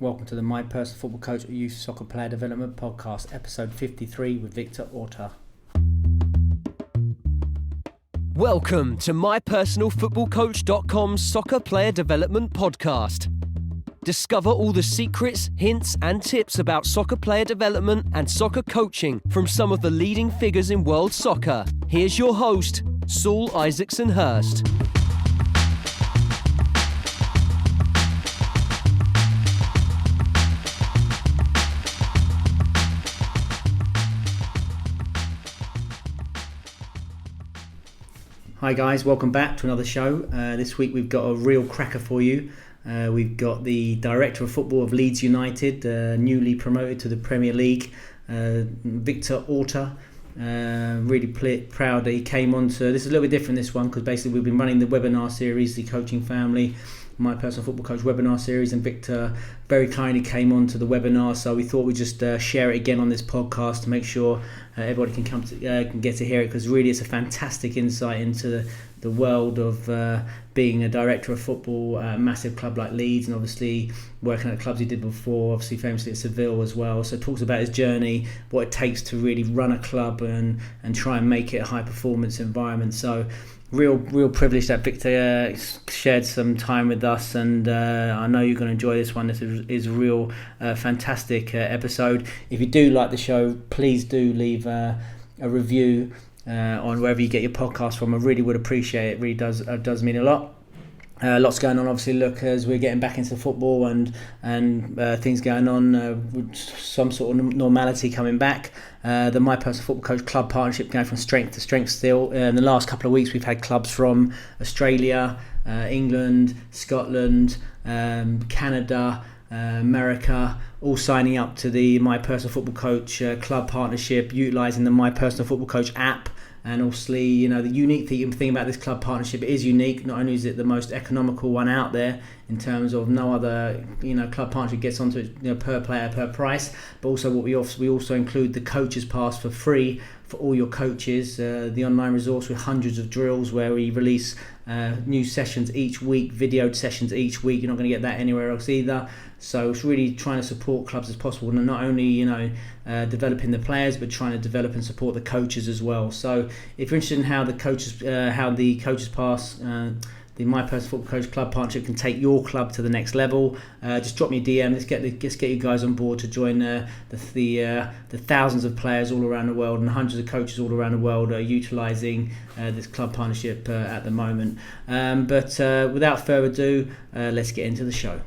Welcome to the My Personal Football Coach Youth Soccer Player Development Podcast, episode 53 with Vitor Orta. Welcome to mypersonalfootballcoach.com's Soccer Player Development Podcast. Discover all the secrets, hints and tips about soccer player development and soccer coaching from some of the leading figures in world soccer. Here's your host, Saul Isaksson-Hurst. Hi guys, welcome back to another show. This week we've got a real cracker for you. We've got the Director of Football of Leeds United, newly promoted to the Premier League, Vitor Orta. Really proud that he came on to, this is a little bit different this one, because basically we've been running the webinar series, the Coaching Family, My Personal Football Coach webinar series, and Vitor very kindly came on to the webinar, so we thought we'd just share it again on this podcast to make sure everybody can can get to hear it, because really it's a fantastic insight into the world of being a director of football at a massive club like Leeds, and obviously working at the clubs he did before, obviously famously at Seville as well. So it talks about his journey, what it takes to really run a club and try and make it a high performance environment. So real privilege that Vitor shared some time with us, and I know you're going to enjoy this one. This is a real fantastic episode. If you do like the show, please do leave a review on wherever you get your podcast from. I really would appreciate it. It really does mean a lot. Lots going on, obviously. Look, as we're getting back into football and things going on, with some sort of normality coming back. The My Personal Football Coach Club partnership going from strength to strength still. In the last couple of weeks, we've had clubs from Australia, England, Scotland, Canada, America, all signing up to the My Personal Football Coach Club partnership, utilising the My Personal Football Coach app. And obviously, you know, the unique thing about this club partnership, it is unique. Not only is it the most economical one out there in terms of no other, club partnership gets onto it, per player, per price, but also we also include the coaches pass for free for all your coaches, the online resource with hundreds of drills where we release new sessions each week, videoed sessions each week. You're not going to get that anywhere else either. So it's really trying to support clubs as possible, and not only developing the players, but trying to develop and support the coaches as well. So if you're interested in how the coaches pass, the My Personal Football Coach Club partnership can take your club to the next level, just drop me a DM. Let's get you guys on board to join the thousands of players all around the world and hundreds of coaches all around the world are utilising this club partnership at the moment. But without further ado, let's get into the show.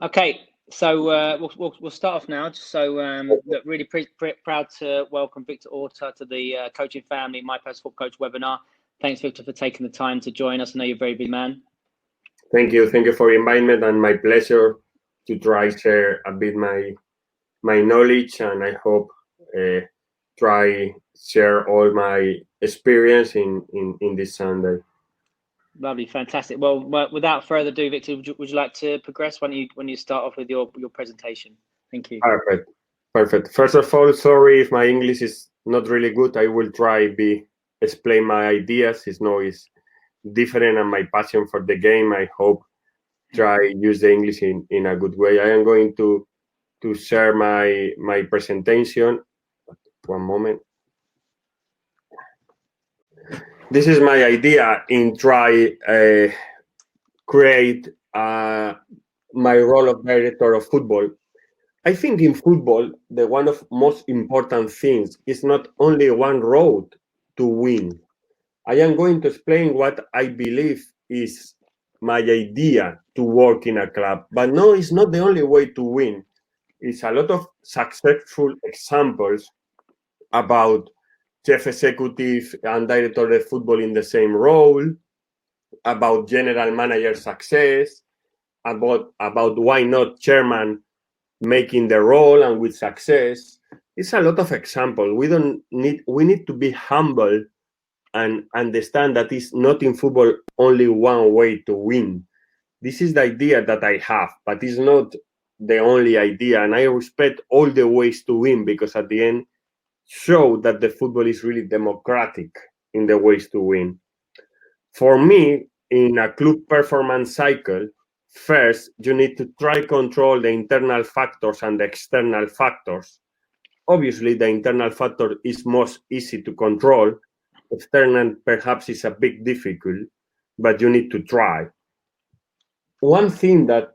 Okay, so we'll start off now. So really proud to welcome Vitor Orta to the Coaching Family My Personal Football Coach webinar. Thanks, Vitor, for taking the time to join us. I know you're a very busy man. Thank you for inviting me, and my pleasure to try share a bit my knowledge, and I hope try share all my experience in this Sunday. Lovely, fantastic. Well, without further ado, Vitor, would you like to progress when you start off with your presentation? Thank you. Perfect. First of all, sorry if my English is not really good. I will try explain my ideas. It's different, and my passion for the game. I hope try use the English in a good way. I am going to share my presentation. One moment. This is my idea in try create my role of director of football. I think in football, the one of most important things is not only one road to win. I am going to explain what I believe is my idea to work in a club. But no, it's not the only way to win. It's a lot of successful examples about chief executive and director of football in the same role, about general manager success, about why not chairman making the role and with success. It's a lot of examples. We need to be humble and understand that it's not in football only one way to win. This is the idea that I have, but it's not the only idea. And I respect all the ways to win, because at the end, show that the football is really democratic in the ways to win. For me, in a club performance cycle, First, you need to try control the internal factors and the external factors. Obviously, the internal factor is most easy to control. External perhaps is a bit difficult, but you need to try. One thing that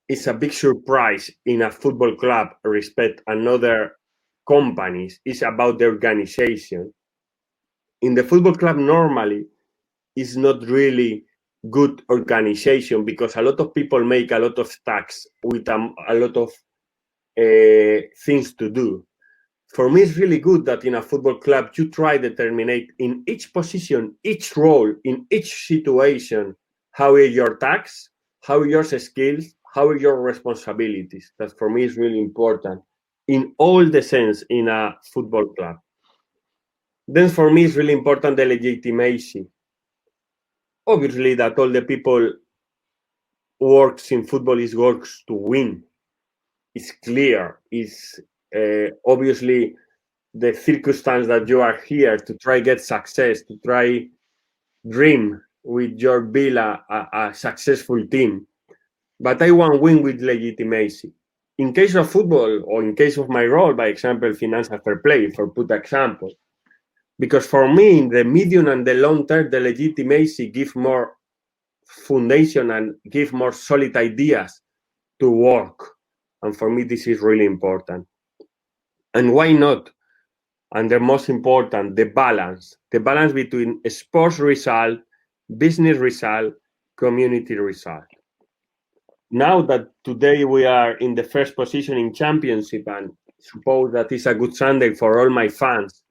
is a big surprise in a football club respect another companies is about the organization. In the football club, normally, it's not really good organization because a lot of people make a lot of tasks with a lot of things to do. For me, it's really good that in a football club, you try to determine in each position, each role, in each situation, how are your tasks, how are your skills, how are your responsibilities. That for me is really important in all the sense in a football club. Then for me, it's really important the legitimacy. Obviously, that all the people works in football is works to win. It's clear. It's obviously the circumstance that you are here to try get success, to try dream with your build a successful team. But I want win with legitimacy. In case of football, or in case of my role, by example, financial fair play, for put example. Because for me, in the medium and the long term, the legitimacy give more foundation and give more solid ideas to work. And for me, this is really important. And why not? And the most important, the balance between sports result, business result, community result. Now that today we are in the first position in championship, and suppose that is a good Sunday for all my fans,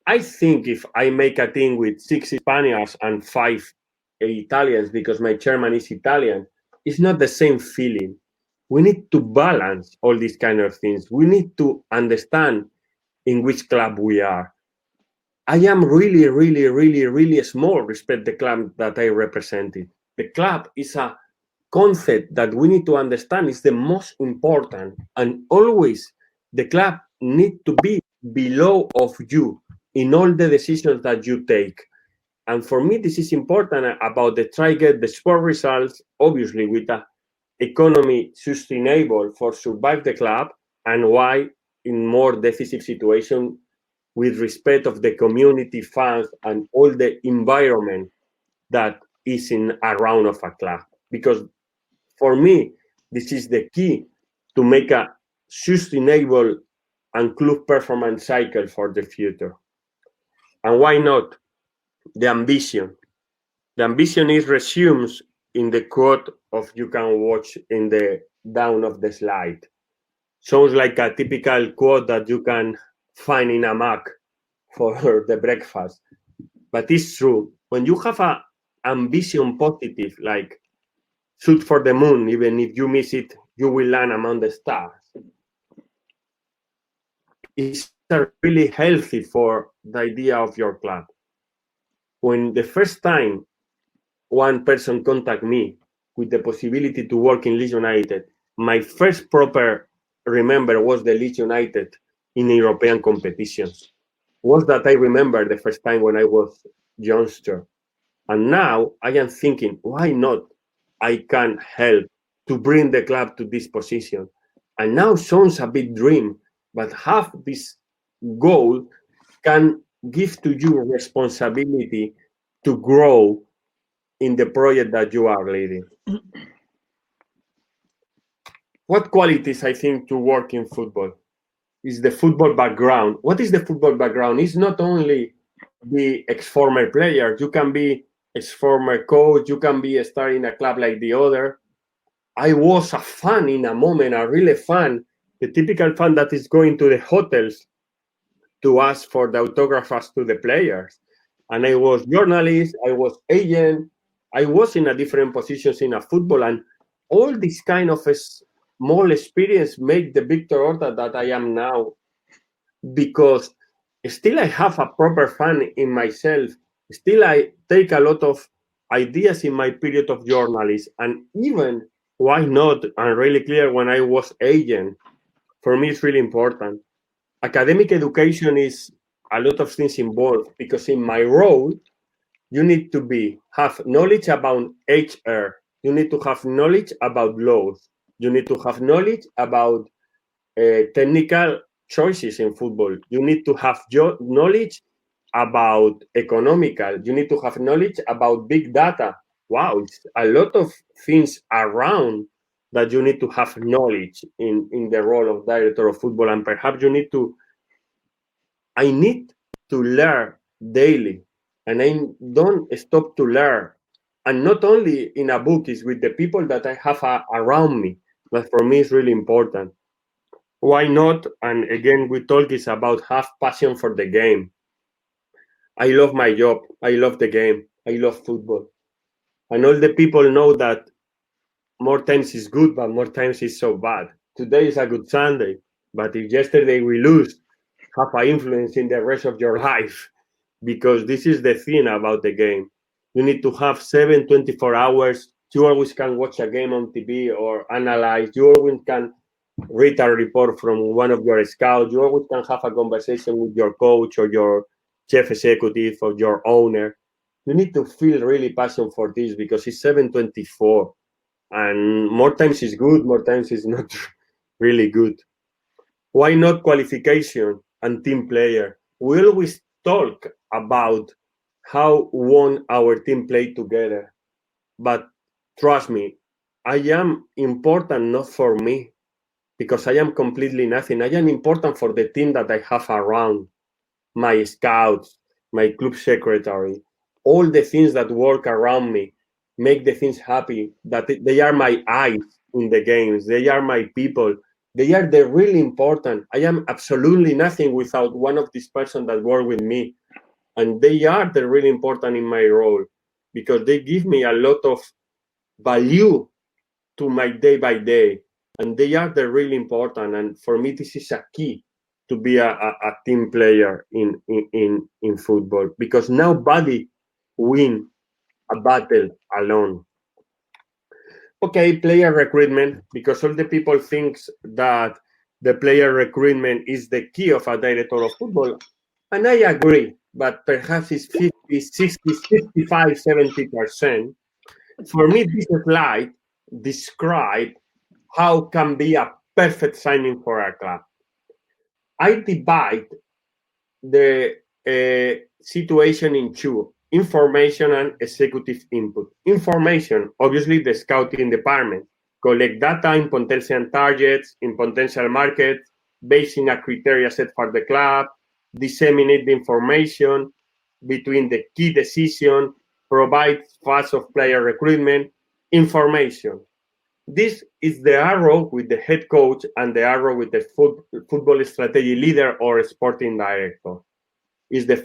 I think if I make a team with 6 Spaniards and 5 Italians, because my chairman is Italian, it's not the same feeling. We need to balance all these kind of things. We need to understand in which club we are. I am really, really, really, really small respect the club that I represented. The club is a concept that we need to understand is the most important, and always the club need to be below of you in all the decisions that you take. And for me, this is important about the try get the sport results, obviously with the economy sustainable for survive the club, and why in more deficit situation with respect of the community funds and all the environment that is in around of a club. Because for me, this is the key to make a sustainable and club performance cycle for the future. And why not? The ambition. The ambition is resumes in the quote of you can watch in the down of the slide. Sounds like a typical quote that you can find in a Mac for the breakfast. But it's true. When you have a ambition positive, like shoot for the moon, even if you miss it, you will land among the stars. It's really healthy for the idea of your club. When the first time one person contacted me with the possibility to work in Leeds United, my first proper remember was the Leeds United in European competitions. Was that I remember the first time when I was youngster. And now I am thinking, why not? I can help to bring the club to this position. And now sounds a big dream, but have this goal can give to you responsibility to grow in the project that you are leading. What qualities I think to work in football is the football background. What is the football background? It's not only the ex-former player. You can be ex-former coach. You can be a star in a club like the other. I was a fan in a moment, a really fan, the typical fan that is going to the hotels to ask for the autographs to the players. And I was journalist, I was agent, I was in a different positions in a football, and all this kind of a small experience make the Vitor Orta that I am now, because still I have a proper fan in myself. Still I take a lot of ideas in my period of journalist, and even why not, I'm really clear when I was agent, for me it's really important. Academic education is a lot of things involved, because in my role, you need to have knowledge about HR, You need to have knowledge about laws. You need to have knowledge about technical choices in football. You need to have knowledge about economical. You need to have knowledge about big data. Wow, it's a lot of things around that you need to have knowledge in the role of director of football. And perhaps you need to, I need to learn daily. And I don't stop to learn. And not only in a book, is with the people that I have around me. That for me is really important. Why not? And again, we talk is about have passion for the game. I love my job. I love the game. I love football. And all the people know that more times is good, but more times is so bad. Today is a good Sunday, but if yesterday we lose, have an influence in the rest of your life, because this is the thing about the game. You need to have 24 hours. You always can watch a game on TV or analyze. You always can read a report from one of your scouts. You always can have a conversation with your coach or your chief executive or your owner. You need to feel really passion for this, because it's 724, and more times is good, more times is not really good. Why not qualification and team player? We always talk about how won our team play together, but trust me, I am important not for me, because I am completely nothing. I am important for the team that I have around, my scouts, my club secretary, all the things that work around me, make the things happy, that they are my eyes in the games. They are my people. They are the really important. I am absolutely nothing without one of these persons that work with me. And they are the really important in my role, because they give me a lot of value to my day by day. And they are the really important. And for me, this is a key to be a team player in football, because nobody win a battle alone. Okay, player recruitment, because all the people thinks that the player recruitment is the key of a director of football. And I agree, but perhaps it's 50, 60, 55, 70%. For me, this slide describes how can be a perfect signing for a club. I divide the situation in two: information and executive input. Information, obviously the scouting department, collect data in potential targets, in potential markets, based in a criteria set for the club, disseminate the information between the key decision, provide fast of player recruitment, information. This is the arrow with the head coach and the arrow with the football strategy leader or sporting director. Is the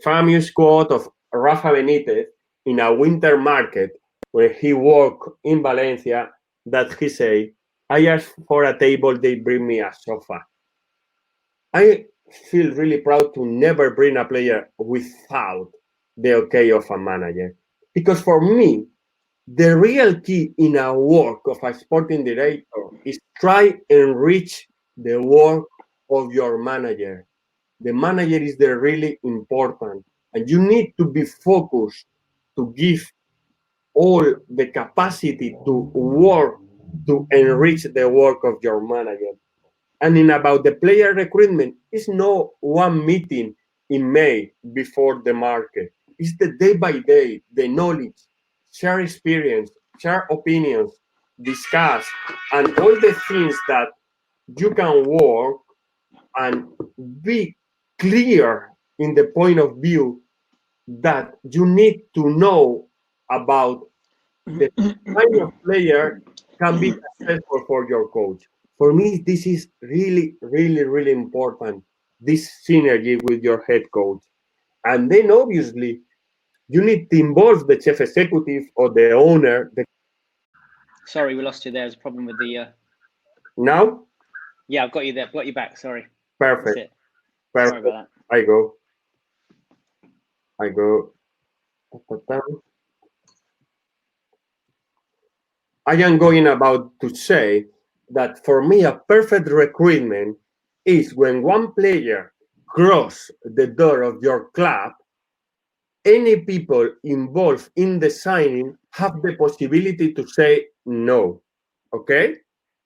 famous quote of Rafa Benitez in a winter market when he worked in Valencia, that he said, I ask for a table, they bring me a sofa. I feel really proud to never bring a player without the okay of a manager. Because for me, the real key in a work of a sporting director is try and reach the work of your manager. The manager is the really important, and you need to be focused to give all the capacity to work to enrich the work of your manager. And in about the player recruitment, it's no one meeting in May before the market. It's the day by day, the knowledge, share experience, share opinions, discuss, and all the things that you can work and be clear in the point of view that you need to know about the kind of player can be successful for your coach. For me, this is really, really, really important, this synergy with your head coach. And then obviously, you need to involve the chief executive or the owner. Sorry, we lost you there. There's a problem with the... Now? Yeah, I've got you there. I've got you back. Sorry. Perfect. Perfect. Sorry about that. I go. I am going about to say that for me, a perfect recruitment is when one player crosses the door of your club any people involved in the signing have the possibility to say no. Okay?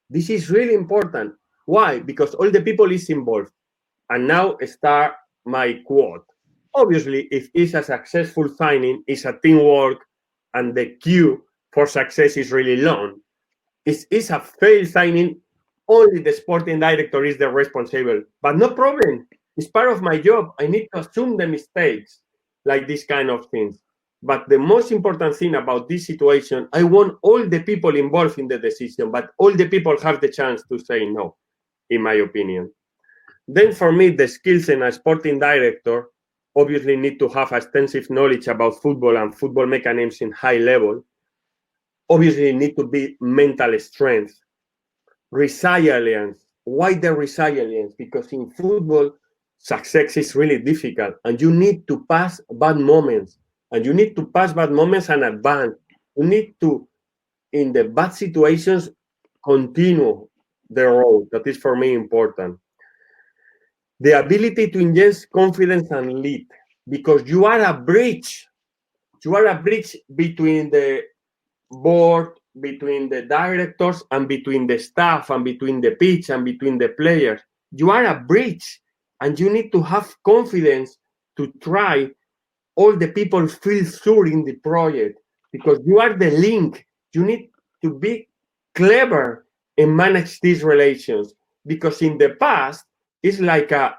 This is really important. Why? Because all the people is involved. And now start my quote. Obviously, if it's a successful signing, it's a teamwork, and the queue for success is really long. If it's a failed signing, only the sporting director is the responsible. But no problem. It's part of my job. I need to assume the mistakes, like this kind of things. But the most important thing about this situation, I want all the people involved in the decision, but all the people have the chance to say no, in my opinion. Then for me, the skills in a sporting director obviously need to have extensive knowledge about football and football mechanisms in high level. Obviously need to be mental strength, resilience. Why the resilience? Because in football, success is really difficult and you need to pass bad moments. And you need to pass bad moments and advance. You need to, in the bad situations, continue the road. That is for me important. The ability to inject confidence and lead, because you are a bridge. You are a bridge between the board, between the directors, and between the staff, and between the pitch, and between the players. You are a bridge, and you need to have confidence to try all the people feel sure in the project, because you are the link. You need to be clever and manage these relations, because in the past, it's like a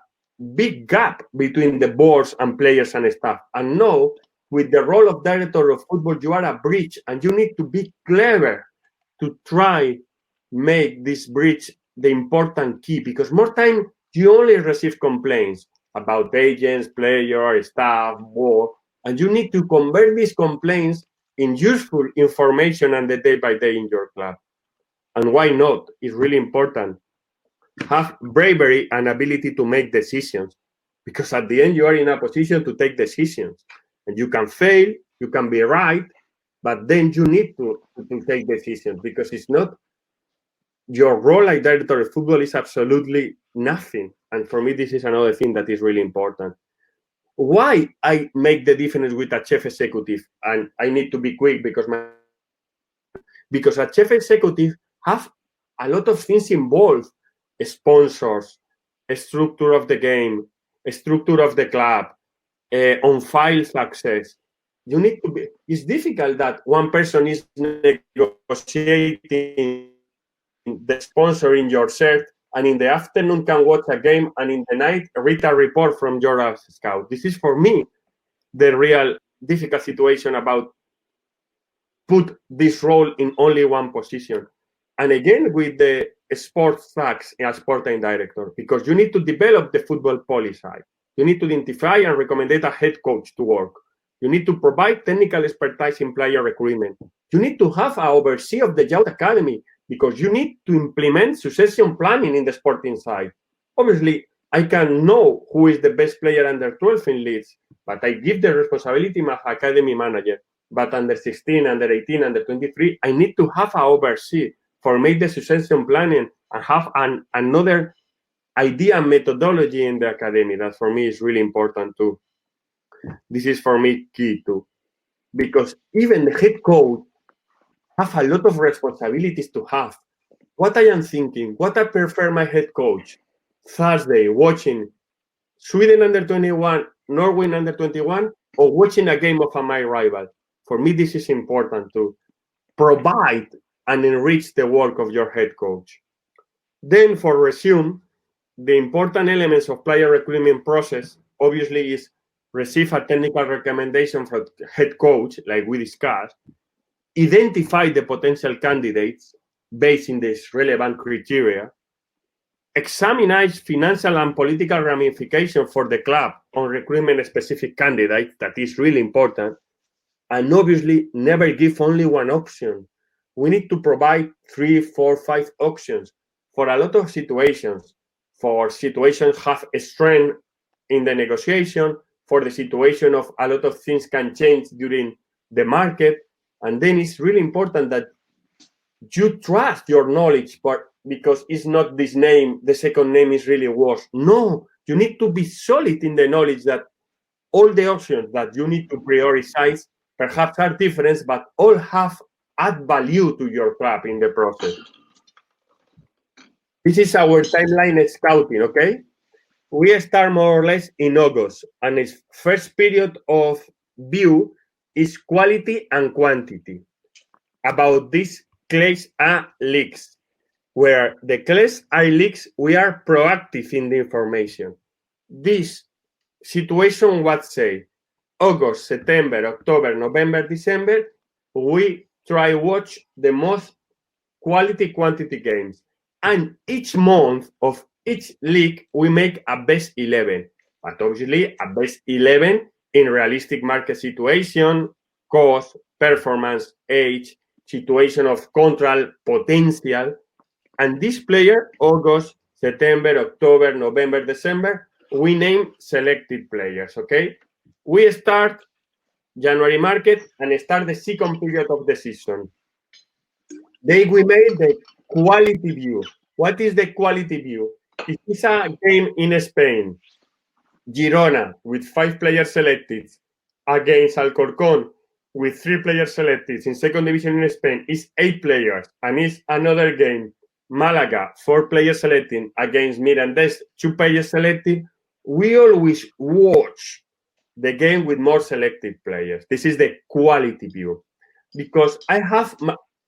big gap between the boards and players and staff. And now, with the role of director of football, you are a bridge, and you need to be clever to try make this bridge the important key, because more time you only receive complaints about agents, players, staff, board, and you need to convert these complaints in useful information and the day by day in your club. And why not? It's really important. Have bravery and ability to make decisions, because at the end you are in a position to take decisions, and you can fail, you can be right, but then you need to take decisions, because it's not your role like director of football is absolutely nothing. And for me, this is another thing that is really important. Why I make the difference with a chief executive, and I need to be quick because a chief executive have a lot of things involved: sponsors, a structure of the game, a structure of the club, on-file success. You need to be. It's difficult that one person is negotiating the sponsor in your shirt, and in the afternoon can watch a game, and in the night read a report from your scout. This is for me the real difficult situation about put this role in only one position. And again, with the sports tax as sporting director, because you need to develop the football policy. You need to identify and recommend a head coach to work. You need to provide technical expertise in player recruitment. You need to have an oversee of the youth academy, because you need to implement succession planning in the sporting side. Obviously, I can know who is the best player under 12 in Leeds, but I give the responsibility to my academy manager. But under 16, under 18, under 23, I need to have an oversee for make the succession planning and have another idea and methodology in the academy. That for me is really important too. This is for me key too, because even the head coach have a lot of responsibilities to have. What I am thinking, what I prefer my head coach, Thursday watching Sweden under 21, Norway under 21, or watching a game of my rival. For me, this is important to provide and enrich the work of your head coach. Then for resume, the important elements of player recruitment process obviously is receive a technical recommendation from the head coach, like we discussed, identify the potential candidates based on this relevant criteria, examine financial and political ramifications for the club on recruitment specific candidates, that is really important, and obviously never give only one option. We need to provide 3, 4, 5 options for a lot of situations. For situations have a strength in the negotiation, for the situation of a lot of things can change during the market. And then it's really important that you trust your knowledge, but because it's not this name, the second name is really worse. No, you need to be solid in the knowledge that all the options that you need to prioritize perhaps are different, but all have add value to your club in the process. This is our timeline scouting, okay? We start more or less in August, and its first period of view is quality and quantity about these Class A leagues, where the Class A leagues, we are proactive in the information. This situation, what say, August, September, October, November, December, we try watch the most quality quantity games. And each month of each league, we make a best 11. But obviously, a best 11 in realistic market situation, cost, performance, age, situation of control, potential. And this player, August, September, October, November, December, we name selected players, okay? We start January market and start the second period of the season. Then we made the quality view. What is the quality view? It is a game in Spain. Girona with 5 players selected against Alcorcón with 3 players selected in second division in Spain is 8 players, and is another game. Malaga, 4 players selected against Mirandés, 2 players selected. We always watch the game with more selected players. This is the quality view, because I have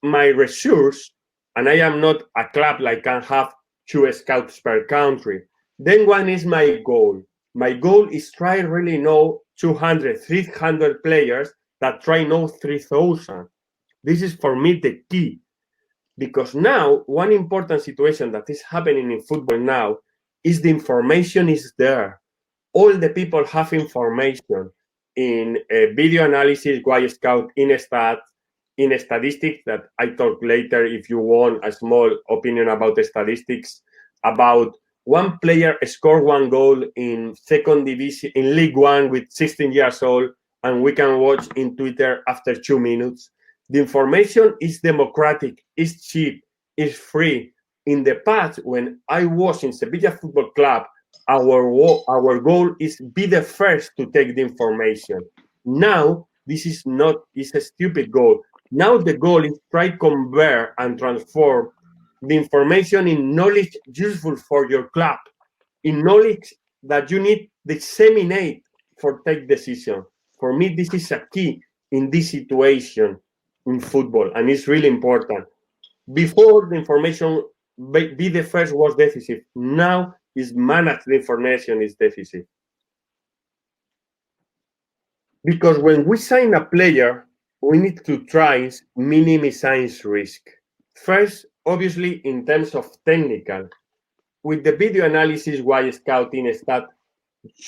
my resource, and I am not a club like can have 2 scouts per country. Then one is my goal. My goal is try really know 200, 300 players that try know 3,000. This is for me the key, because now one important situation that is happening in football now is the information is there. All the people have information in video analysis, Y Scout, in stats, in statistics that I talk later if you want a small opinion about the statistics, about one player scored 1 goal in second division, in League One with 16 years old, and we can watch in Twitter after 2 minutes. The information is democratic, is cheap, is free. In the past, when I was in Sevilla Football Club, our goal is be the first to take the information. Now, this is not, it's a stupid goal. Now the goal is try convert and transform the information in knowledge useful for your club, in knowledge that you need to disseminate for take decision. For me, this is a key in this situation in football, and it's really important. Before, the information be the first was decisive. Now is manage the information is decisive. Because when we sign a player, we need to try minimize risk. First, obviously, in terms of technical, with the video analysis, Y Scouting stat,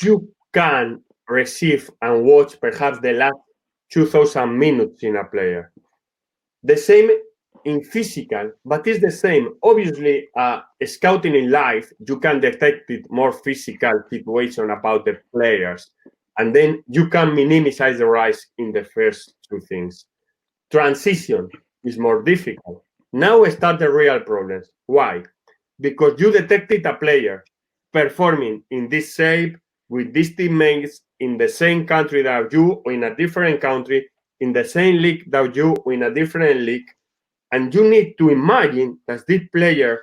you can receive and watch perhaps the last 2,000 minutes in a player. The same in physical, but it's the same. Obviously, scouting in live, you can detect it more physical situation about the players, and then you can minimize the risk in the first 2 things. Transition is more difficult. Now start the real problems. Why? Because you detected a player performing in this shape with these teammates in the same country that you, or in a different country, in the same league that you, or in a different league, and you need to imagine that this player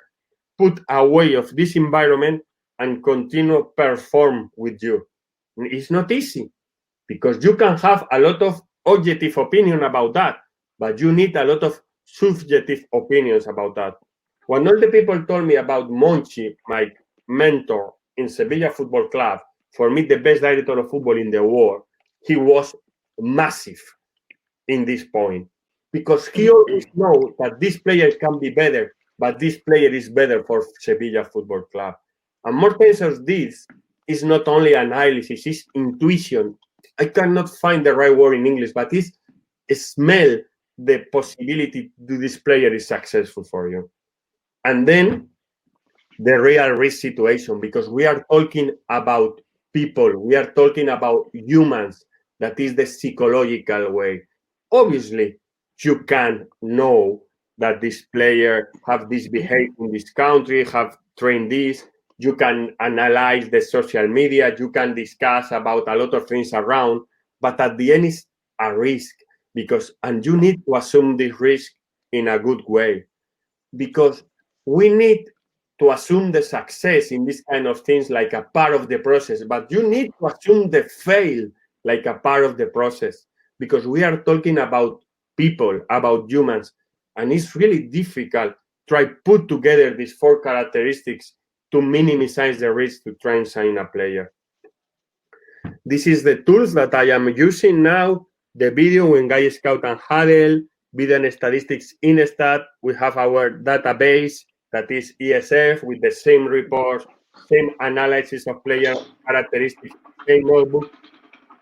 put away of this environment and continue perform with you. It's not easy, because you can have a lot of objective opinion about that, but you need a lot of subjective opinions about that. When all the people told me about Monchi, my mentor in Sevilla Football Club, for me the best director of football in the world, he was massive in this point, because he always knows that this player can be better, but this player is better for Sevilla Football Club. And more times of this is not only analysis, it's intuition. I cannot find the right word in English, but it's smell the possibility that this player is successful for you. And then the real risk situation, because we are talking about people, we are talking about humans, that is the psychological way. Obviously, you can know that this player have this behavior in this country, have trained this. you can analyze the social media, you can discuss about a lot of things around, but at the end it's a risk, and you need to assume this risk in a good way, because we need to assume the success in this kind of things like a part of the process, but you need to assume the fail like a part of the process, because we are talking about people, about humans, and it's really difficult to put together these 4 characteristics to minimize the risk to try and sign a player. This is the tools that I am using now, the video in Guy Scout and Huddle, video and statistics in Stat. We have our database that is ESF with the same reports, same analysis of player characteristics, same notebook.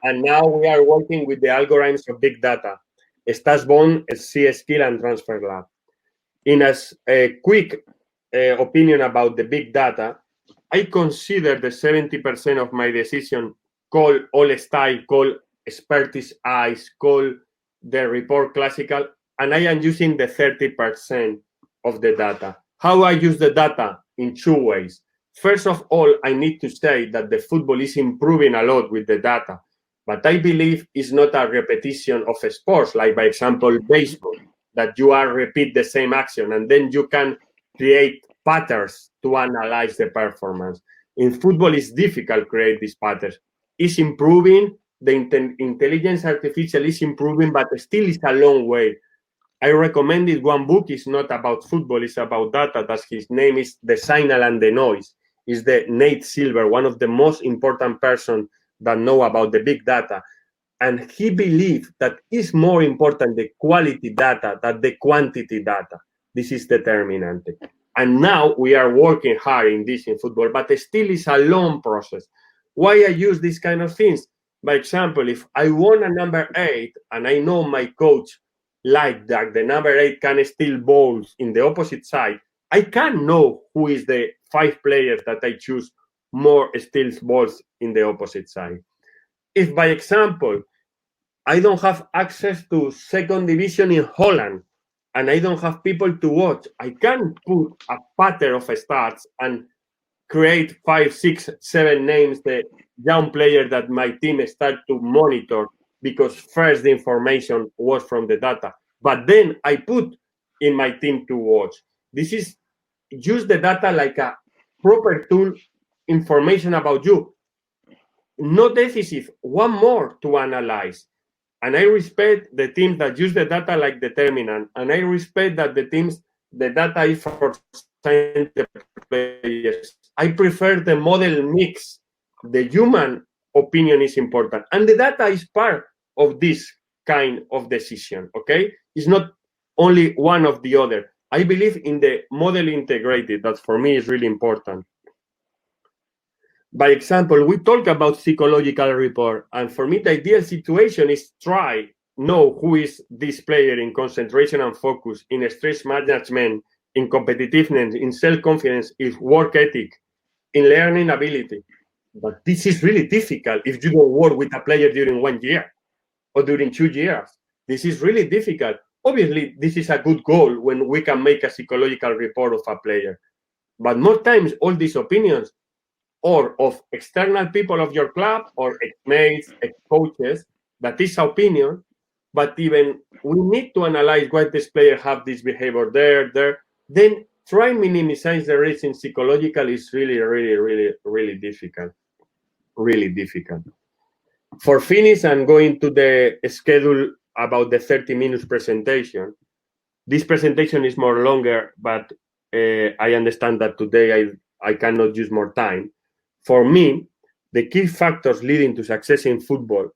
And now we are working with the algorithms of big data, StatsBond, C-Skill, and Transfer Lab. In a quick opinion about the big data, I consider the 70% of my decision call all style, call expertise eyes, call the report classical, and I am using the 30% of the data. How I use the data? In 2 ways. First of all, I need to say that the football is improving a lot with the data, but I believe it's not a repetition of sports, like, by example, baseball, that you are repeat the same action and then you can create patterns to analyze the performance. In football, it's difficult to create these patterns. It's improving, the intelligence artificial is improving, but still it's a long way. I recommended one book. It's not about football, it's about data. That's his name is The Signal and the Noise. It's the Nate Silver, one of the most important person that know about the big data. And he believed that it's more important the quality data than the quantity data. This is determinant. And now we are working hard in this in football, but still it's a long process. Why I use these kind of things? By example, if I want a number 8 and I know my coach like that the number 8 can steal balls in the opposite side, I can know who is the 5 players that I choose more steals balls in the opposite side. If, by example, I don't have access to second division in Holland and I don't have people to watch, I can put a pattern of stats and create 5, 6, 7 names, the young player that my team start to monitor, because first the information was from the data, but then I put in my team to watch. This is use the data like a proper tool, information about you, not decisive, one more to analyze. And I respect the teams that use the data like determinant, and I respect that the data is for signing the players. I prefer the model mix. The human opinion is important, and the data is part of this kind of decision, okay? It's not only one of the other. I believe in the model integrated. That for me is really important. By example, we talk about psychological report, and for me the ideal situation is try know who is this player in concentration and focus, in stress management, in competitiveness, in self-confidence, in work ethic, in learning ability. But this is really difficult if you don't work with a player during 1 year or during 2 years. This is really difficult. Obviously, this is a good goal when we can make a psychological report of a player. But more times, all these opinions or of external people of your club or ex-mates, ex-coaches, that is opinion, but even we need to analyze why this player have this behavior there, then try minimize the risk in psychological is really difficult. Really difficult. For finish, I'm going to the schedule about the 30 minutes presentation. This presentation is more longer, but I understand that today I cannot use more time. For me, the key factors leading to success in football,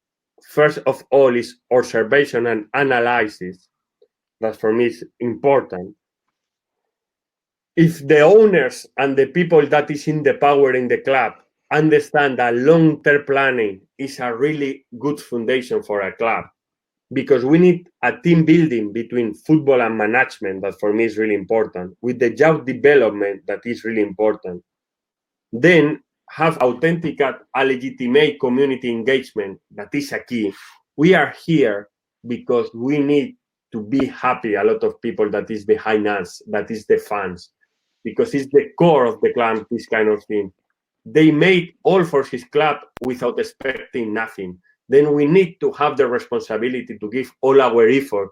first of all, is observation and analysis. That for me is important. If the owners and the people that is in the power in the club understand that long-term planning is a really good foundation for a club, because we need a team building between football and management, that for me is really important, with the job development that is really important. Then have Authenticate, a legitimate community engagement, that is a key. We are here because we need to be happy, a lot of people that is behind us, that is the fans. because it's the core of the club, this kind of thing. They made all for his club without expecting nothing. Then we need to have the responsibility to give all our effort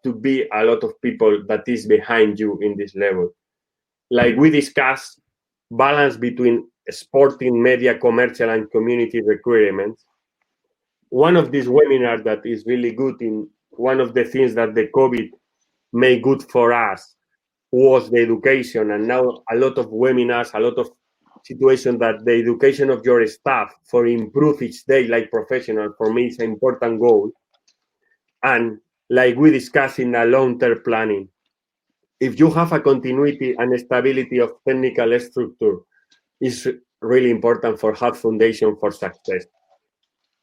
to be a lot of people that is behind you in this level. Like we discussed, balance between sporting, media, commercial, and community recruitment. One of these webinars that is really good, in one of the things that the COVID made good for us was the education. And now a lot of webinars, a lot of situations that the education of your staff for improve each day like professional, for me, is an important goal. And like we discussed in a long-term planning, if you have a continuity and stability of technical structure, is really important for hard foundation for success.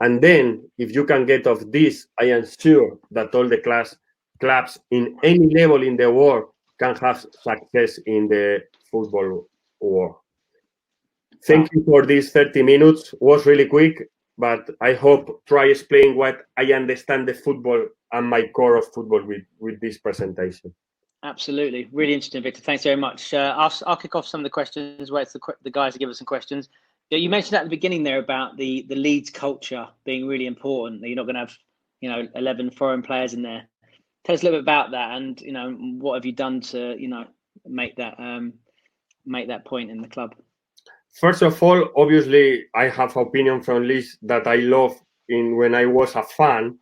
And then if you can get off this, I am sure that all the clubs in any level in the world can have success in the football world. Thank you for these 30 minutes. It was really quick, but I hope try explain what I understand the football and my core of football with this presentation. Absolutely, really interesting, Victor. Thanks very much. I'll kick off some of the questions. Wait for the guys to give us some questions. You mentioned at the beginning there about the Leeds culture being really important. That you're not going to have 11 foreign players in there. Tell us a little bit about that, and what have you done to make that point in the club? First of all, obviously, I have opinion from Leeds that I love when I was a fan,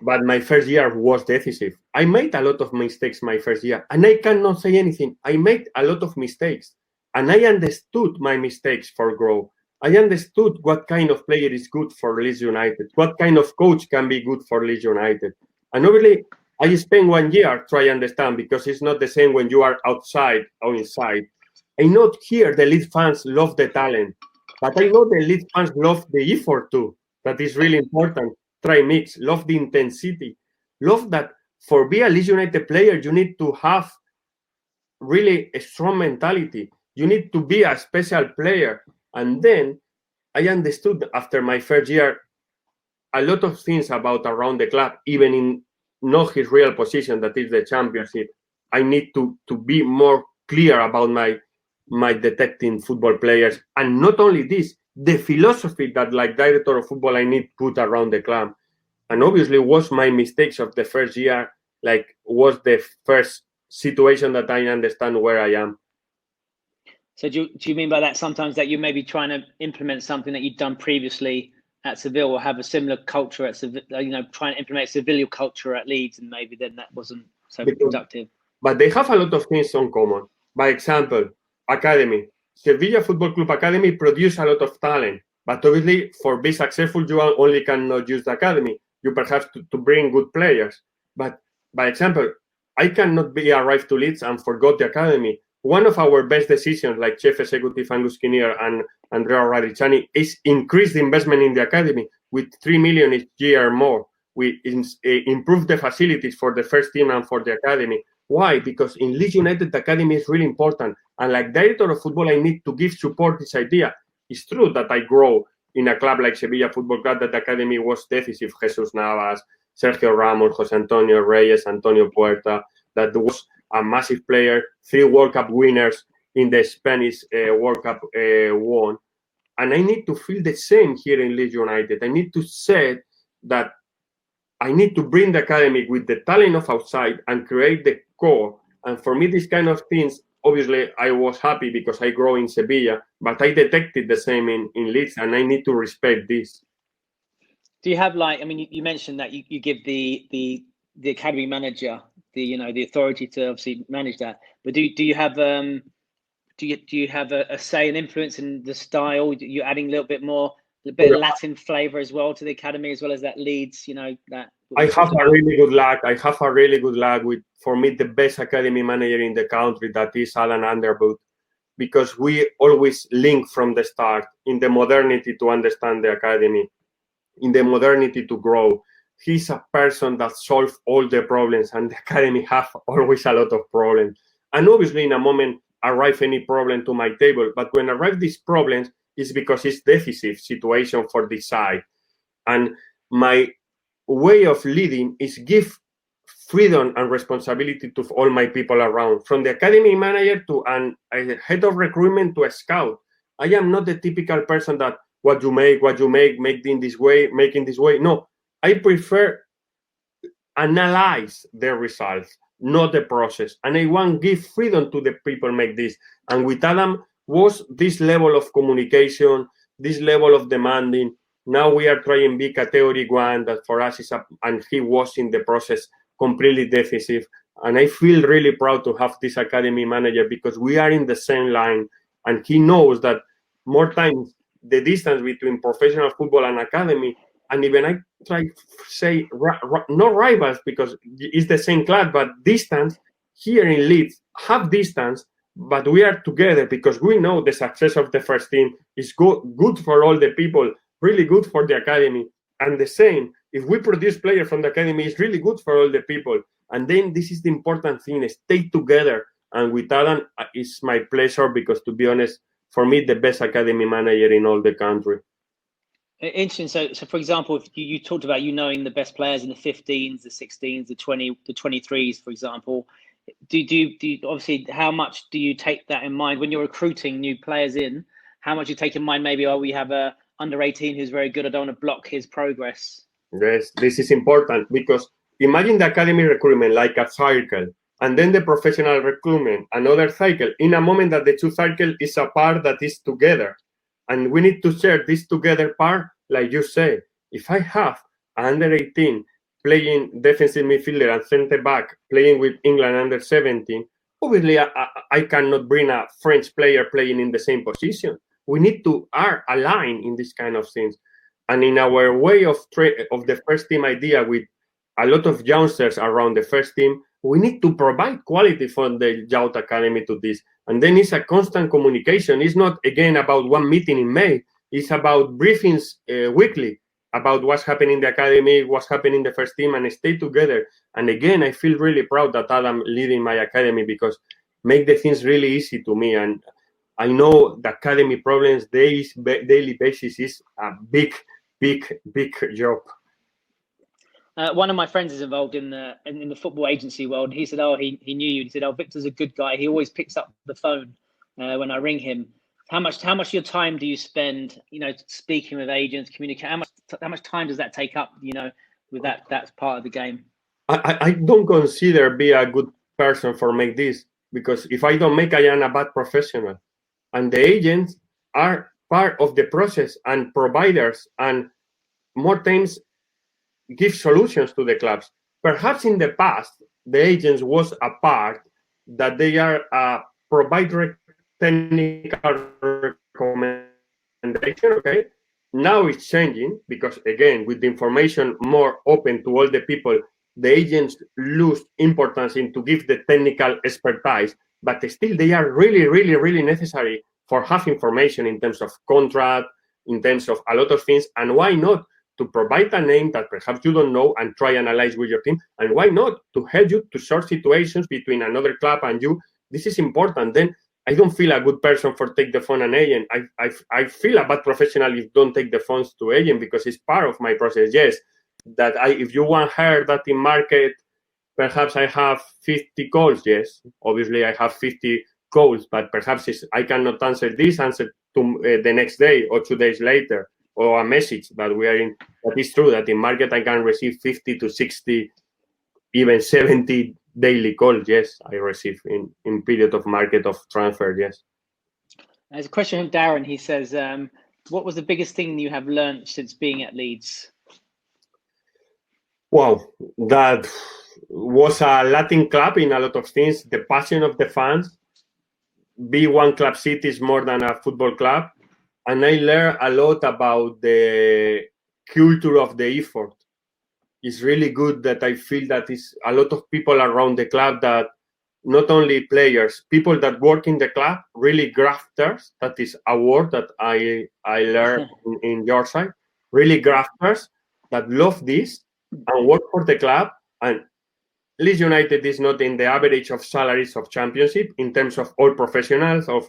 but my first year was decisive. I made a lot of mistakes my first year, and I cannot say anything. I made a lot of mistakes, and I understood my mistakes for growth. I understood what kind of player is good for Leeds United, what kind of coach can be good for Leeds United. And obviously, I spent 1 year trying to understand, because it's not the same when you are outside or inside. I know here the Leeds fans love the talent, but I know the Leeds fans love the effort too. That is really important. Try mix, love the intensity, love that for being a Leeds United player, you need to have really a strong mentality. You need to be a special player. And then I understood after my first year a lot of things about around the club, even in not his real position, that is the championship. I need to be more clear about my detecting football players. And not only this, the philosophy that like director of football I need to put around the club. And obviously was my mistakes of the first year, like was the first situation that I understand where I am. So do you mean by that sometimes that you may be trying to implement something that you've done previously at Seville, or have a similar culture at Seville, trying to implement Seville culture at Leeds, and maybe then that wasn't so productive? But they have a lot of things in common. By example, academy. Sevilla Football Club Academy produce a lot of talent, but obviously for being successful, you only cannot use the academy. You perhaps to bring good players. But by example, I cannot arrive to Leeds and forgot the academy. One of our best decisions, like Chief Executive Angus Kinnear and Andrea Radicciani, is increase the investment in the academy with 3 million each year more. We improve the facilities for the first team and for the academy. Why? Because in Leeds United, the academy is really important. And like director of football, I need to give support this idea. It's true that I grow in a club like Sevilla Football Club, that the academy was decisive. Jesus Navas, Sergio Ramos, José Antonio Reyes, Antonio Puerta, that was a massive player, 3 World Cup winners in the Spanish World Cup won. And I need to feel the same here in Leeds United. I need to say that I need to bring the academy with the talent of outside and create the core. And for me, these kind of things, obviously, I was happy because I grow in Sevilla, but I detected the same in Leeds, and I need to respect this. Do you have you mentioned that you give the academy manager the authority to obviously manage that, but do you have do you have a say and influence in the style? You're adding a little bit more, a bit of Latin flavor as well to the academy, as well as that Leeds, that. I have a really good luck. I have a really good luck with, for me, the best academy manager in the country, that is Alan Underwood, because we always link from the start in the modernity to understand the academy, in the modernity to grow. He's a person that solves all the problems, and the academy have always a lot of problems. And obviously, in a moment, arrive any problem to my table. But when arrive these problems, it's because it's decisive situation for this side. And my way of leading is give freedom and responsibility to all my people around, from the academy manager to a head of recruitment to a scout. I am not the typical person that what you make in this way, making this way. No, I prefer analyze the results, not the process. And I want to give freedom to the people make this. And with Adam was this level of communication, this level of demanding. Now we are trying to be category 1, that for us is and he was in the process completely decisive. And I feel really proud to have this academy manager, because we are in the same line, and he knows that more times the distance between professional football and academy, and even I try to say not rivals, because it's the same club, but distance here in Leeds have distance, but we are together because we know the success of the first team is good for all the people, really good for the academy. And the same, if we produce players from the academy, it's really good for all the people. And then this is the important thing, stay together. And with Adam, it's my pleasure, because to be honest, for me, the best academy manager in all the country. Interesting. So for example, if you talked about knowing the best players in the 15s, the 16s, the 23s, for example. Do you obviously, how much do you take that in mind when you're recruiting new players in? How much you take in mind? Maybe, we have a under 18 who's very good. I don't want to block his progress. Yes, this is important, because imagine the academy recruitment like a cycle, and then the professional recruitment, another cycle. In a moment that the two cycles is a part that is together. And we need to share this together part, like you say. If I have under 18 playing defensive midfielder and center back playing with England under 17, obviously I cannot bring a French player playing in the same position. We need to align in this kind of things. And in our way of the first team idea, with a lot of youngsters around the first team, we need to provide quality for the youth academy to this. And then it's a constant communication. It's not, again, about one meeting in May. It's about briefings weekly about what's happening in the academy, what's happening in the first team, and stay together. And again, I feel really proud that Adam leading my academy, because make the things really easy to me. And I know the academy problems daily basis is a big job. One of my friends is involved in the football agency world. He said, he knew you. He said, Victor's a good guy. He always picks up the phone when I ring him. How much of your time do you spend, speaking with agents, communicating? How much time does that take up, with that's part of the game? I don't consider be a good person for make this, because if I don't make, I am a bad professional. And the agents are part of the process and providers, and more times give solutions to the clubs. Perhaps in the past, the agents was a part that they are provide technical recommendation. Okay, now it's changing, because again, with the information more open to all the people, the agents lose importance in to give the technical expertise, but still they are really necessary for have information in terms of contract, in terms of a lot of things. And why not to provide a name that perhaps you don't know and try analyze with your team? And why not to help you to sort situations between another club and you? This is important. Then I don't feel a good person for take the phone an agent. I feel a bad professional if don't take the phones to agent, because it's part of my process. Yes, that if you want her that in market, perhaps I have 50 calls. Yes, obviously I have 50 calls, but perhaps I cannot answer to the next day or 2 days later, or a message that we are in. That is true that in market I can receive 50 to 60, even 70 daily calls. Yes, I receive in period of market of transfer. Yes. There's a question from Darren. He says, what was the biggest thing you have learned since being at Leeds? Wow, that was a Latin club in a lot of things. The passion of the fans. Be one club city is more than a football club. And I learned a lot about the culture of the effort. It's really good that I feel that is a lot of people around the club, that not only players, people that work in the club, really grafters. That is a word that I learned in your side. Really grafters that love this and work for the club. And Leeds United is not in the average of salaries of championship in terms of all professionals, of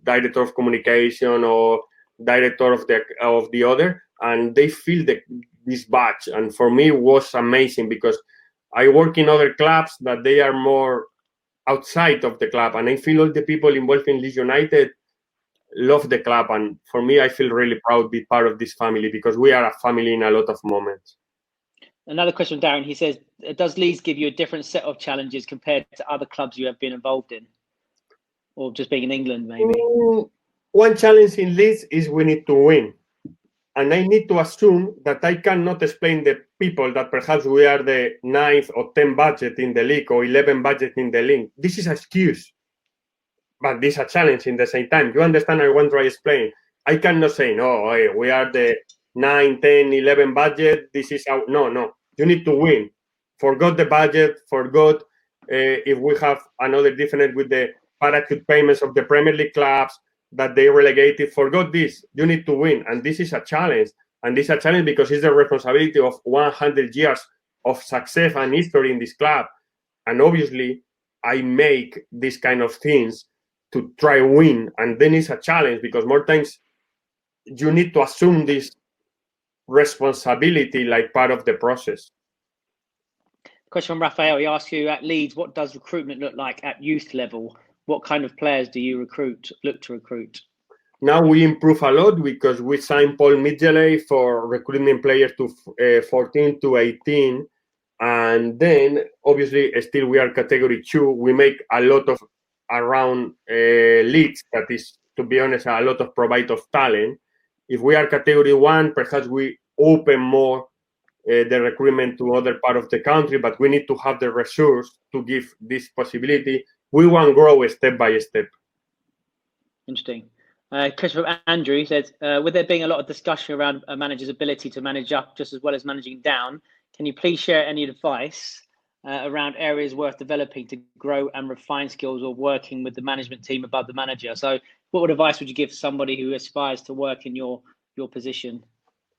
director of communication or director of the other, and they feel this badge. And for me, it was amazing, because I work in other clubs that they are more outside of the club, and I feel all the people involved in Leeds United love the club, and for me, I feel really proud to be part of this family because we are a family in a lot of moments. Another question from Darren. He says, does Leeds give you a different set of challenges compared to other clubs you have been involved in? Or just being in England, maybe? One challenge in Leeds is we need to win. And I need to assume that I cannot explain to people that perhaps we are the 9th or 10th budget in the league or 11th budget in the league. This is an excuse. But this is a challenge in the same time. You understand? I want to explain. I cannot say, no, hey, we are the 9, 10, 11 budget. This is our... No. You need to win. Forgot the budget. Forgot if we have another difference with the parachute payments of the Premier League clubs that they relegated. Forgot this. You need to win. And this is a challenge. And this is a challenge because it's the responsibility of 100 years of success and history in this club. And obviously, I make these kind of things to try win, and then it's a challenge because more times you need to assume this responsibility like part of the process. Question from Raphael. He asks you, at Leeds, what does recruitment look like at youth level? What kind of players do you look to recruit? Now we improve a lot because we signed Paul Midgley for recruiting players to 14 to 18, and then obviously still we are category 2. We make a lot of around Leeds, that is, to be honest, a lot of provide of talent. If we are category 1, perhaps we open more the recruitment to other part of the country, but we need to have the resource to give this possibility. We want to grow step by step. Interesting. Question from Andrew says, with there being a lot of discussion around a manager's ability to manage up just as well as managing down, can you please share any advice around areas worth developing to grow and refine skills or working with the management team above the manager? So what advice would you give somebody who aspires to work in your position?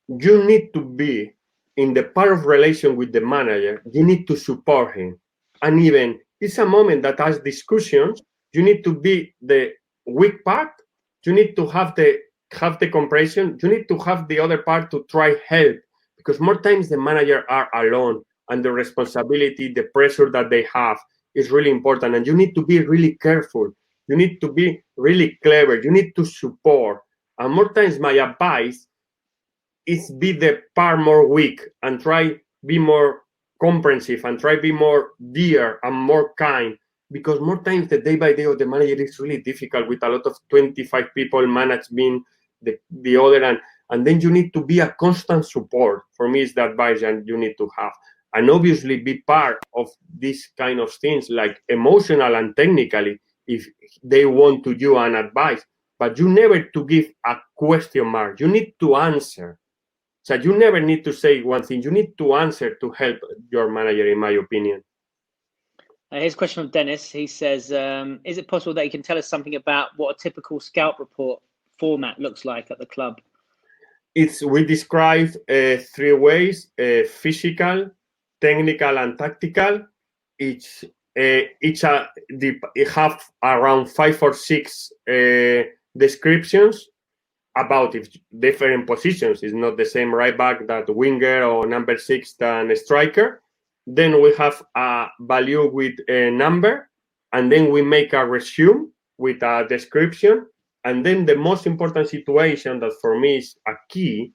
You need to be in the part of relation with the manager. You need to support him. And even it's a moment that has discussions, you need to be the weak part. You need to have the compression. You need to have the other part to try help, because more times the manager are alone, and the responsibility, the pressure that they have is really important. And you need to be really careful. You need to be really clever. You need to support. And more times my advice is be the part more weak and try be more comprehensive and try be more dear and more kind. Because more times the day by day of the manager is really difficult with a lot of 25 people managing the other. And then you need to be a constant support. For me, it's the advice that you need to have. And obviously be part of these kind of things, like emotional and technically, if they want to you an advice. But you never to give a question mark. You need to answer. So you never need to say one thing. You need to answer to help your manager, in my opinion. Here's a question from Dennis. He says, is it possible that you can tell us something about what a typical Scalp report format looks like at the club? We describe 3 ways: physical, technical, and tactical. It have around 5 or 6 descriptions about if different positions. It's not the same right back that winger or number 6 than a striker. Then we have a value with a number, and then we make a resume with a description. And then the most important situation that for me is a key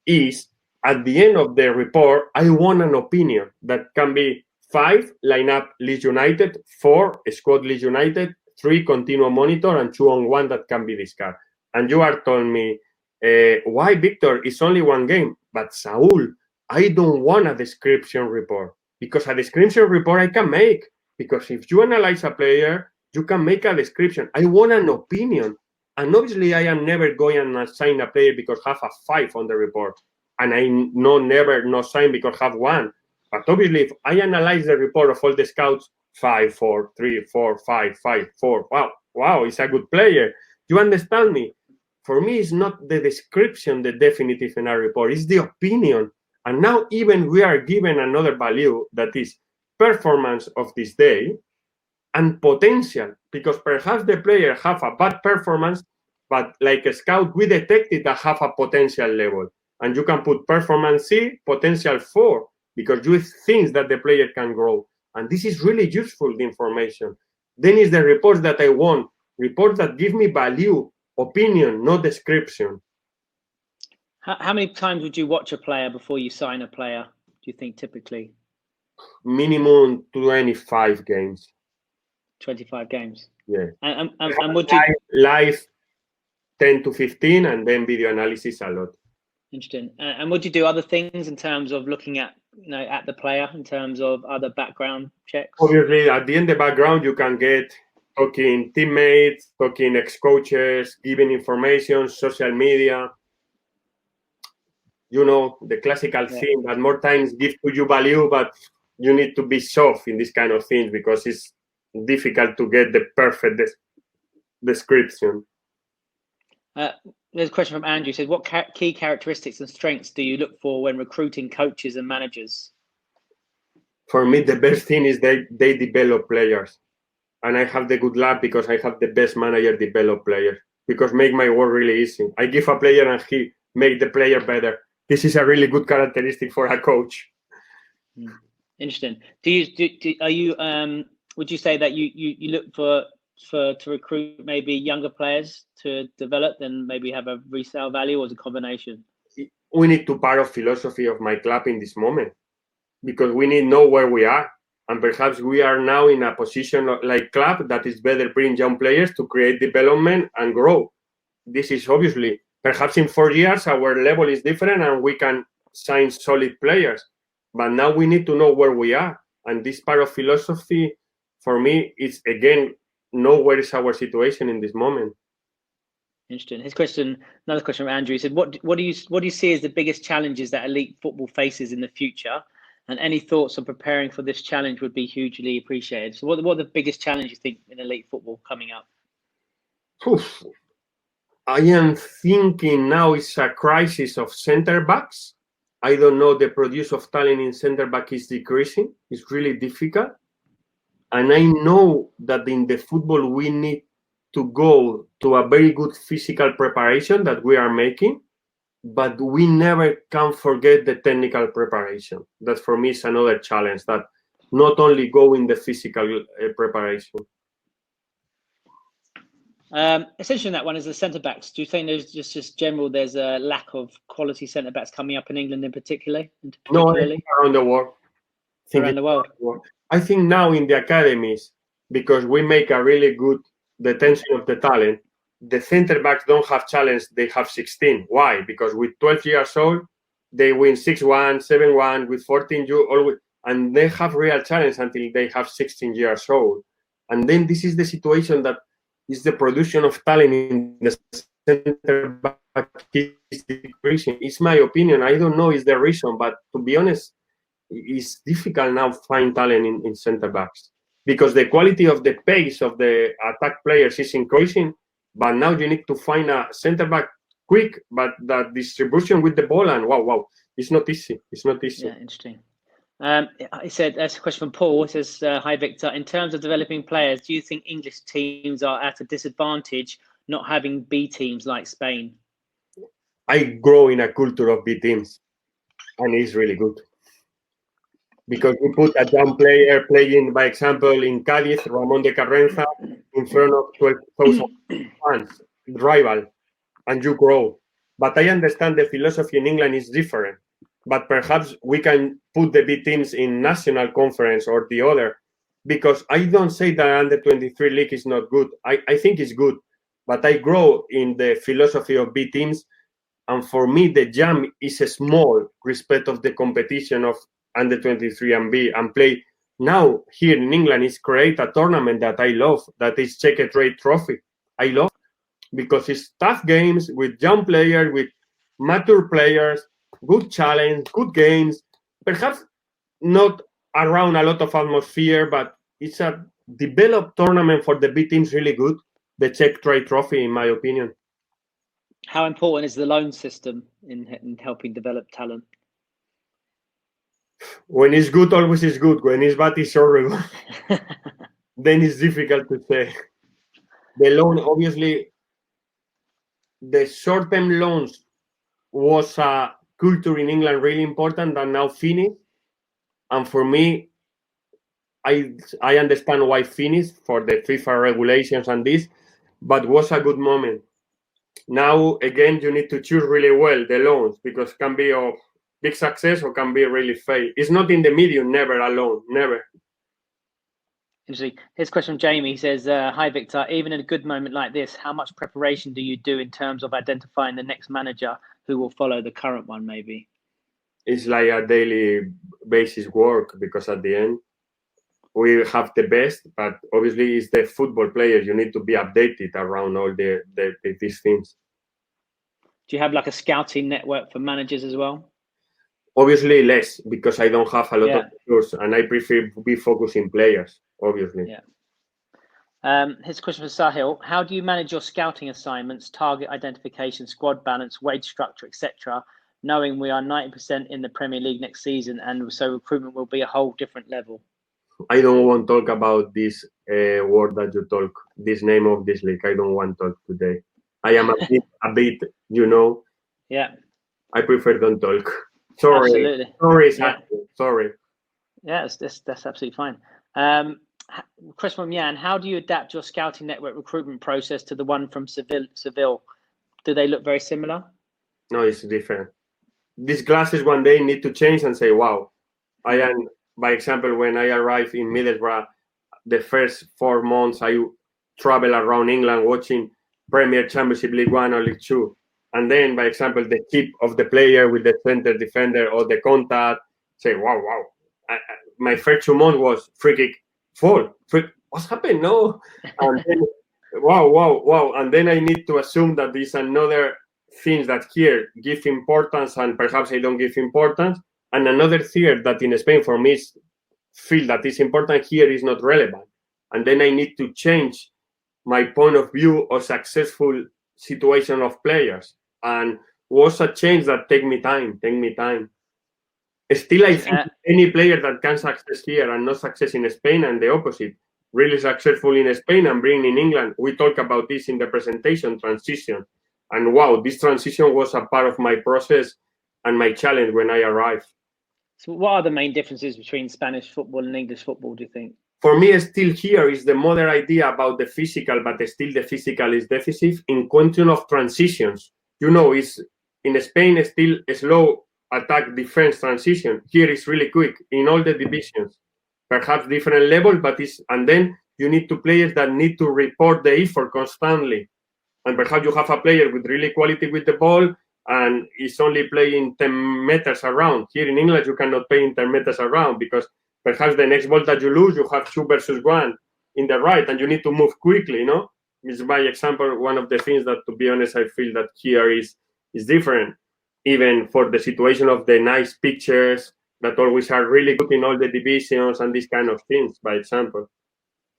is at the end of the report, I want an opinion that can be 5, lineup Leeds United, 4, squad Leeds United, 3, continual monitor, and 2 on 1 that can be discarded. And you are telling me, why, Victor? It's only 1 game. But Saul, I don't want a description report, because a description report I can make. Because if you analyze a player, you can make a description. I want an opinion. And obviously, I am never going to assign a player because have a 5 on the report. And I never sign because have 1. But obviously, if I analyze the report of all the scouts, 5, 4, 3, 4, 5, 5, 4. Wow, he's a good player. You understand me? For me, it's not the description, the definitive in our report. It's the opinion. And now even we are given another value that is performance of this day and potential, because perhaps the player have a bad performance, but like a scout, we detected that have a potential level. And you can put performance C, potential 4. because you think that the player can grow. And this is really useful, the information. Then is the reports that I want, reports that give me value, opinion, not description. How many times would you watch a player before you sign a player, do you think, typically? Minimum 25 games. 25 games. Yeah. And would you live 10 to 15, and then video analysis a lot. Interesting. And would you do other things in terms of looking at, at the player, in terms of other background checks? Obviously, at the end, the background you can get talking teammates, talking ex-coaches, giving information, social media. The classical thing that more times give to you value, but you need to be soft in this kind of things because it's difficult to get the perfect description. There's a question from Andrew. He says, what key characteristics and strengths do you look for when recruiting coaches and managers? For me, the best thing is they develop players. And I have the good luck because I have the best manager develop players, because make my work really easy. I give a player and he make the player better. This is a really good characteristic for a coach. Interesting. Would you say that you look to recruit maybe younger players to develop and maybe have a resale value, or is it a combination? We need to part of philosophy of my club in this moment, because we need to know where we are. And perhaps we are now in a position like club that is better bring young players to create development and grow. This is obviously, perhaps in 4 years, our level is different and we can sign solid players. But now we need to know where we are. And this part of philosophy, for me, is again, know where is our situation in this moment. Interesting. Another question from Andrew. He said, what do you see as the biggest challenges that elite football faces in the future? And any thoughts on preparing for this challenge would be hugely appreciated. So what are the biggest challenges you think in elite football coming up? I am thinking now it's a crisis of center backs. I don't know, the produce of talent in center back is decreasing. It's really difficult. And I know that in the football, we need to go to a very good physical preparation that we are making, but we never can forget the technical preparation. That for me is another challenge, that not only go in the physical preparation. Essentially, that one is the centre backs. Do you think there's just there's a lack of quality centre backs coming up in England in particular? No, around the world. Around the world. I think now in the academies, because we make a really good detention of the talent, the centre backs don't have challenge, they have 16. Why? Because with 12 years old, they win 6-1, 7-1, with 14 you always, and they have real challenge until they have 16 years old. And then this is the situation that is the production of talent in the centre back is decreasing. It's my opinion. I don't know is the reason, but to be honest, it's difficult now to find talent in centre backs, because the quality of the pace of the attack players is increasing, but now you need to find a centre back quick, but that distribution with the ball, and wow, it's not easy. It's not easy. Yeah, interesting. He said, that's a question from Paul. It says, hi, Victor. In terms of developing players, do you think English teams are at a disadvantage not having B teams like Spain? I grow in a culture of B teams, and it's really good. Because we put a young player playing, by example, in Cádiz, Ramón de Carranza, in front of 12,000 fans, rival, and you grow. But I understand the philosophy in England is different. But perhaps we can put the B teams in national conference or the other, because I don't say that under 23 league is not good. I think it's good, but I grow in the philosophy of B teams, and for me the jump is a small respect of the competition of under 23 and B, and play now here in England is create a tournament that I love, that is Checker Trade Trophy. I love because it's tough games with young players, with mature players, good challenge, good games, perhaps not around a lot of atmosphere, but it's a developed tournament for the B teams, really good. The Czech Trade Trophy, in my opinion. How important is the loan system in helping develop talent? When it's good, always is good. When it's bad, it's horrible. Then it's difficult to say. The loan, obviously, the short-term loans was a culture in England really important and now finished. And for me, I understand why finished for the FIFA regulations and this, but was a good moment. Now, again, you need to choose really well the loans, because can be of big success or can be really fail. It's not in the medium, never alone, never. Interesting. Here's a question from Jamie. He says, hi, Victor. Even in a good moment like this, how much preparation do you do in terms of identifying the next manager who will follow the current one, maybe? It's like a daily basis work, because at the end, we have the best, but obviously it's the football players. You need to be updated around all these things. Do you have like a scouting network for managers as well? Obviously less, because I don't have a lot Yeah. of tools, and I prefer to be focusing players, obviously. Yeah. Here's a question for Sahil. How do you manage your scouting assignments, target identification, squad balance, wage structure, etc., knowing we are 90% in the Premier League next season, and so recruitment will be a whole different level? I don't want to talk about this word that you talk, this name of this league. I don't want to talk today. I am a bit, Yeah. I prefer don't talk. Sorry. Absolutely. Sorry, Yeah. Sorry. Yeah, that's absolutely fine. Question from Jan. How do you adapt your scouting network recruitment process to the one from Seville? Do they look very similar? No, it's different. These classes one day need to change and say, wow, I am, by example, when I arrived in Middlesbrough, the first 4 months I travel around England watching Premier, Championship, League One or League Two. And then, by example, the chip of the player with the center defender or the contact, say, wow. My first 2 months was free kick, fall. What's happened? No. And then, wow. And then I need to assume that there's another things that here give importance and perhaps I don't give importance. And another thing that in Spain for me is feel that is important here is not relevant. And then I need to change my point of view of successful situation of players. And was a change that take me time. Still, I think any player that can success here and not success in Spain, and the opposite, really successful in Spain and bring in England. We talk about this in the presentation, transition. And wow, this transition was a part of my process and my challenge when I arrived. So what are the main differences between Spanish football and English football, do you think? For me, still here is the modern idea about the physical, but still the physical is deficit in quantum of transitions. It's in Spain still a slow attack defense transition. Here is really quick in all the divisions. Perhaps different levels, and then you need to players that need to report the effort constantly. And perhaps you have a player with really quality with the ball and is only playing 10 meters around. Here in England, you cannot play in 10 meters around because perhaps the next ball that you lose, you have 2 versus 1 in the right, and you need to move quickly, It's by example, one of the things that, to be honest, I feel that here is different, even for the situation of the nice pictures that always are really good in all the divisions and these kind of things, by example.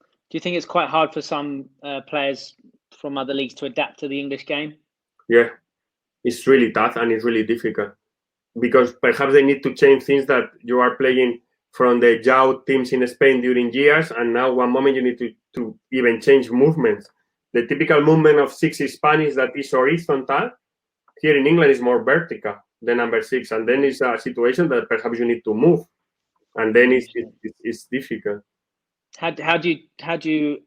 Do you think it's quite hard for some players from other leagues to adapt to the English game? Yeah, it's really tough and it's really difficult because perhaps they need to change things that you are playing from the youth teams in Spain during years, and now one moment you need to even change movements. The typical movement of 6 Spanish that is horizontal, here in England is more vertical, the number 6, and then it's a situation that perhaps you need to move, and then it's difficult. How do you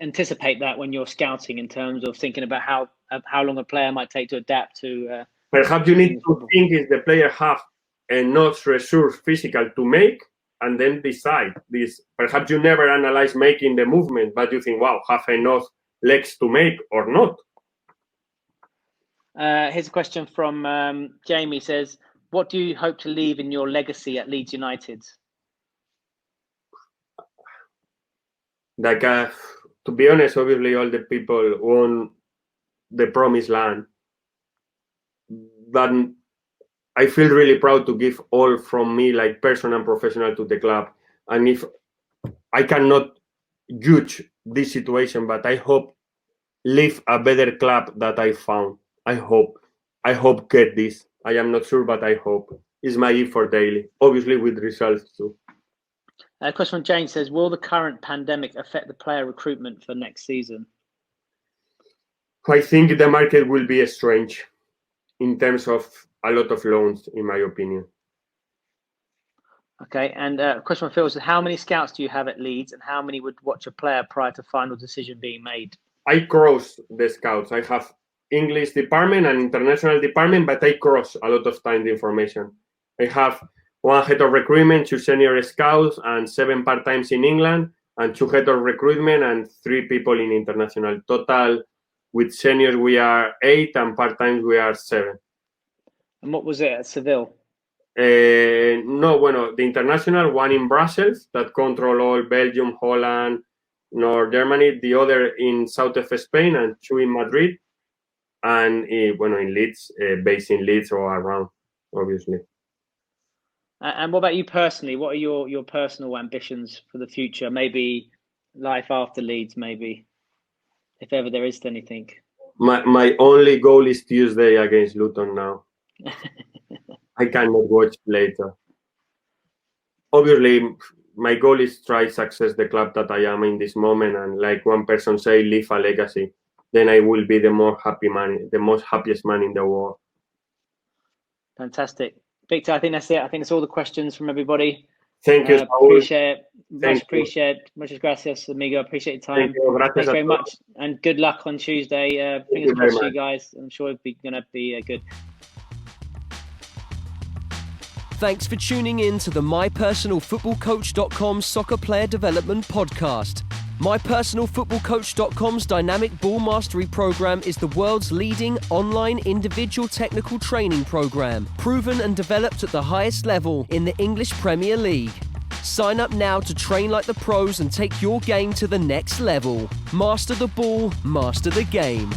anticipate that when you're scouting in terms of thinking about how long a player might take to adapt to? Perhaps you need to think if the player have enough resource physical to make, and then decide this. Perhaps you never analyze making the movement, but you think, wow, have enough legs to make or not. Here's a question from Jamie. Says, what do you hope to leave in your legacy at Leeds United? Like, to be honest, obviously all the people want the promised land, but I feel really proud to give all from me, like personal and professional, to the club. And if I cannot judge this situation, but I hope leave a better club that I found. I hope get this. I am not sure, but I hope. It's my effort daily, obviously with results too. A question from Jane says, will the current pandemic affect the player recruitment for next season? I think the market will be strange in terms of a lot of loans, in my opinion. Okay, and question from Phil is, how many scouts do you have at Leeds, and how many would watch a player prior to final decision being made? I cross the scouts. I have English department and international department, but I cross a lot of time the information. I have 1 head of recruitment, 2 senior scouts, and 7 part-times in England, and 2 head of recruitment and 3 people in international. Total, with seniors we are 8, and part-times we are 7. And what was it at Seville? The international, 1 in Brussels that control all Belgium, Holland, North Germany, the other in south of Spain, and 2 in Madrid, and in Leeds, based in Leeds or around, obviously. And what about you personally? What are your personal ambitions for the future? Maybe life after Leeds, maybe, if ever there is anything. My only goal is Tuesday against Luton now. I cannot watch later. Obviously, my goal is try success the club that I am in this moment, and like one person say, leave a legacy. Then I will be the most happiest man in the world. Fantastic, Victor. I think that's it. I think that's all the questions from everybody. Thank you, Saul. Appreciate it. Muchas gracias, amigo. Appreciate your time. Thanks very much, and good luck on Tuesday. Fingers crossed for you guys. I'm sure it's going to be good. Thanks for tuning in to the MyPersonalFootballCoach.com Soccer Player Development Podcast. MyPersonalFootballCoach.com's Dynamic Ball Mastery Program is the world's leading online individual technical training program, proven and developed at the highest level in the English Premier League. Sign up now to train like the pros and take your game to the next level. Master the ball, master the game.